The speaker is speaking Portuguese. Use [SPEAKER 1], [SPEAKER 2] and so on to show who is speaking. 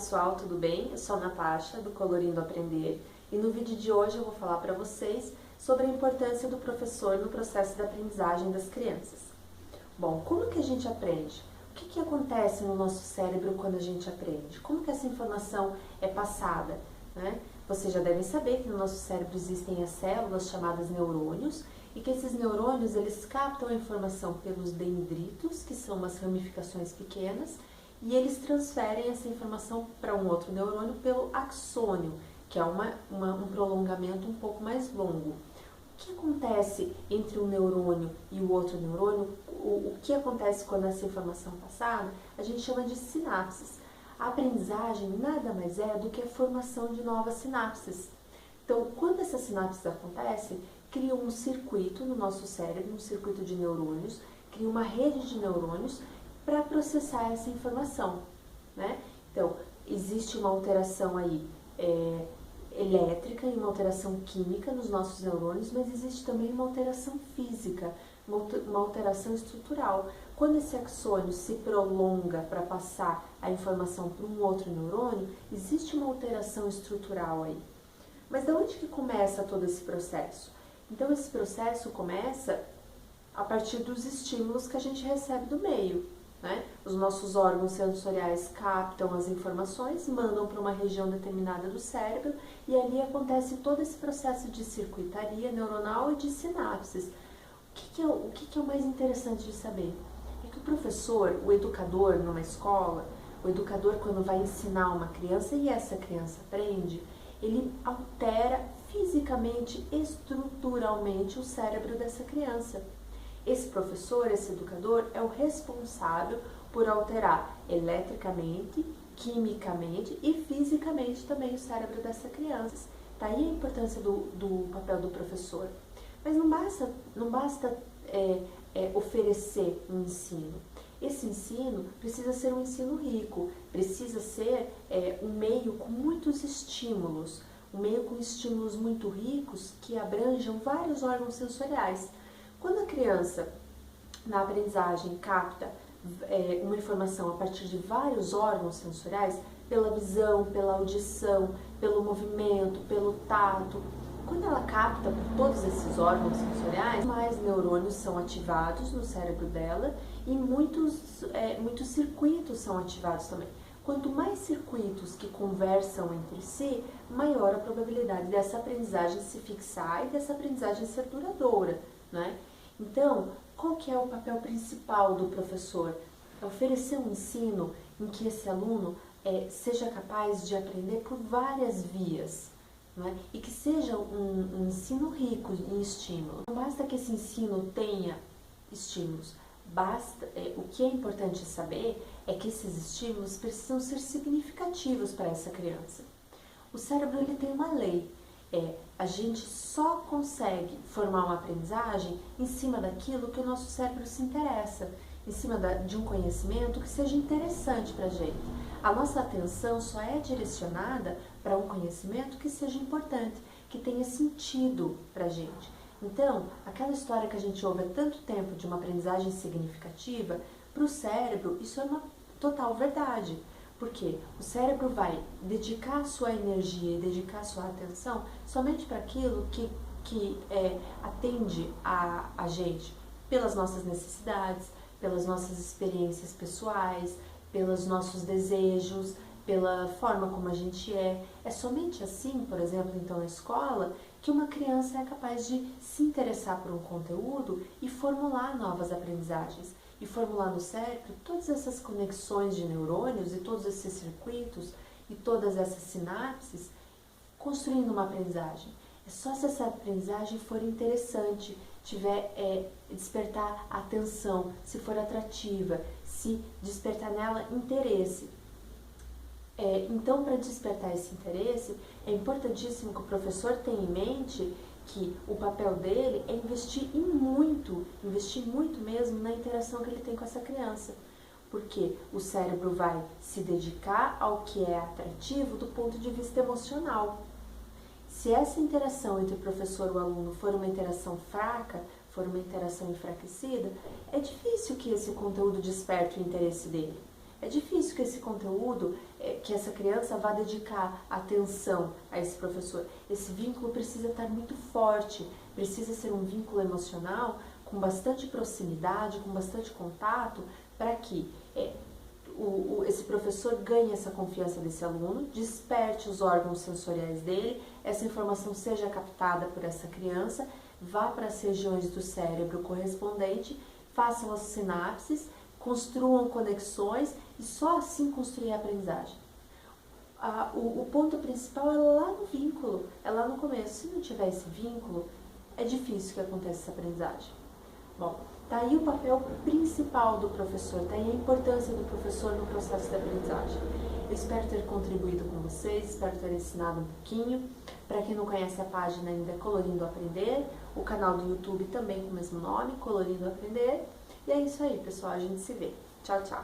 [SPEAKER 1] pessoal, tudo bem? Eu sou a Natasha, do Colorindo Aprender, e no vídeo de hoje eu vou falar para vocês sobre a importância do professor no processo de aprendizagem das crianças. Bom, como que a gente aprende? O que acontece no nosso cérebro quando a gente aprende? Como que essa informação é passada, né? Vocês já devem saber que no nosso cérebro existem as células chamadas neurônios, e que esses neurônios eles captam a informação pelos dendritos, que são umas ramificações pequenas, e eles transferem essa informação para um outro neurônio pelo axônio, que é um prolongamento um pouco mais longo. O que acontece entre um neurônio e o outro neurônio? O que acontece quando essa informação é passada? A gente chama de sinapses. A aprendizagem nada mais é do que a formação de novas sinapses. Então, quando essas sinapses acontecem, cria um circuito no nosso cérebro, um circuito de neurônios, cria uma rede de neurônios para processar essa informação, né? Então, existe uma alteração aí elétrica e uma alteração química nos nossos neurônios, mas existe também uma alteração física, uma alteração estrutural. Quando esse axônio se prolonga para passar a informação para um outro neurônio, existe uma alteração estrutural aí. Mas de onde que começa todo esse processo? Então, esse processo começa a partir dos estímulos que a gente recebe do meio, né? Os nossos órgãos sensoriais captam as informações, mandam para uma região determinada do cérebro e ali acontece todo esse processo de circuitaria neuronal e de sinapses. O que é o mais interessante de saber? É que o professor, o educador numa escola, o educador quando vai ensinar uma criança e essa criança aprende, ele altera fisicamente, estruturalmente o cérebro dessa criança. Esse professor, esse educador, é o responsável por alterar eletricamente, quimicamente e fisicamente também o cérebro dessa criança. Daí a importância do papel do professor. Mas não basta oferecer um ensino. Esse ensino precisa ser um ensino rico, precisa ser um meio com muitos estímulos, um meio com estímulos muito ricos que abranjam vários órgãos sensoriais. Quando a criança, na aprendizagem, capta uma informação a partir de vários órgãos sensoriais, pela visão, pela audição, pelo movimento, pelo tato, quando ela capta por todos esses órgãos sensoriais, mais neurônios são ativados no cérebro dela e muitos circuitos são ativados também. Quanto mais circuitos que conversam entre si, maior a probabilidade dessa aprendizagem se fixar e dessa aprendizagem ser duradoura, né? Então, qual que é o papel principal do professor? É oferecer um ensino em que esse aluno seja capaz de aprender por várias vias, né? E que seja um ensino rico em estímulo. Não basta que esse ensino tenha estímulos, o que é importante saber é que esses estímulos precisam ser significativos para essa criança. O cérebro ele tem uma lei, a gente só consegue formar uma aprendizagem em cima daquilo que o nosso cérebro se interessa, em cima de um conhecimento que seja interessante para a gente. A nossa atenção só é direcionada para um conhecimento que seja importante, que tenha sentido para a gente. Então, aquela história que a gente ouve há tanto tempo de uma aprendizagem significativa, para o cérebro isso é uma total verdade. Porque o cérebro vai dedicar a sua energia e dedicar a sua atenção somente para aquilo que atende a gente pelas nossas necessidades, pelas nossas experiências pessoais, pelos nossos desejos, pela forma como a gente é. É somente assim, por exemplo, então na escola, que uma criança é capaz de se interessar por um conteúdo e formular novas aprendizagens. E formular no cérebro todas essas conexões de neurônios e todos esses circuitos e todas essas sinapses, construindo uma aprendizagem. É só se essa aprendizagem for interessante, despertar atenção, se for atrativa, se despertar nela interesse. Então, para despertar esse interesse, é importantíssimo que o professor tenha em mente que o papel dele é investir muito mesmo na interação que ele tem com essa criança. Porque o cérebro vai se dedicar ao que é atrativo do ponto de vista emocional. Se essa interação entre o professor e o aluno for uma interação fraca, for uma interação enfraquecida, é difícil que esse conteúdo desperte o interesse dele. É difícil que esse conteúdo, que essa criança vá dedicar atenção a esse professor. Esse vínculo precisa estar muito forte, precisa ser um vínculo emocional com bastante proximidade, com bastante contato, para que esse professor ganhe essa confiança desse aluno, desperte os órgãos sensoriais dele, essa informação seja captada por essa criança, vá para as regiões do cérebro correspondente, façam as sinapses, construam conexões e só assim construir a aprendizagem. O ponto principal é lá no vínculo, é lá no começo. Se não tiver esse vínculo, é difícil que aconteça essa aprendizagem. Bom, tá aí o papel principal do professor, tá aí a importância do professor no processo de aprendizagem. Eu espero ter contribuído com vocês, espero ter ensinado um pouquinho. Para quem não conhece a página ainda é Colorindo Aprender, o canal do YouTube também com o mesmo nome, Colorindo Aprender. E é isso aí, pessoal, a gente se vê. Tchau, tchau!